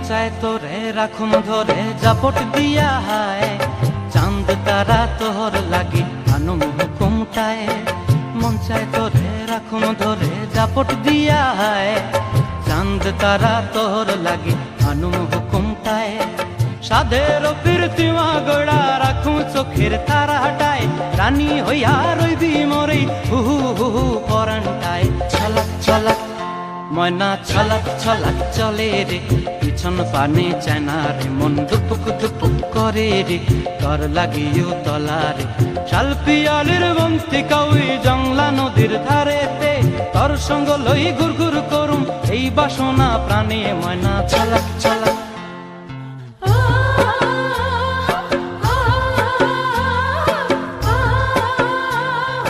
চায় তোরে রাখুন ধরে জাপট দিয়া হায়, চাঁদ তারা তোর লাগে আনুম হুকুমটায়। মন চায় তোরে রাখুন ধরে জাপট দিয়া হায়, চাঁদ তারা তোর লাগে আনুম হুকুমটায়। সাধের প্রীতিমা গড়া রাখুন চোখের তারা হটায়, রানী হইয়া রইবি মরে হু হু হু হু পরানটায়। ছলাক ছলাক ময়না ছলাক ছলাক চলে রে, পিছন পানে চায়না রে, মন দুপুক দুপুক করে রে, তর লাগিও তলারে। শাল পিয়ালির বন্তি কাউই জংলা নদীর ধারেতে, তর সঙ্গ লই ঘুর ঘুর করুম এই বাসনা প্রাণে। ময়না ছলাক ছলাক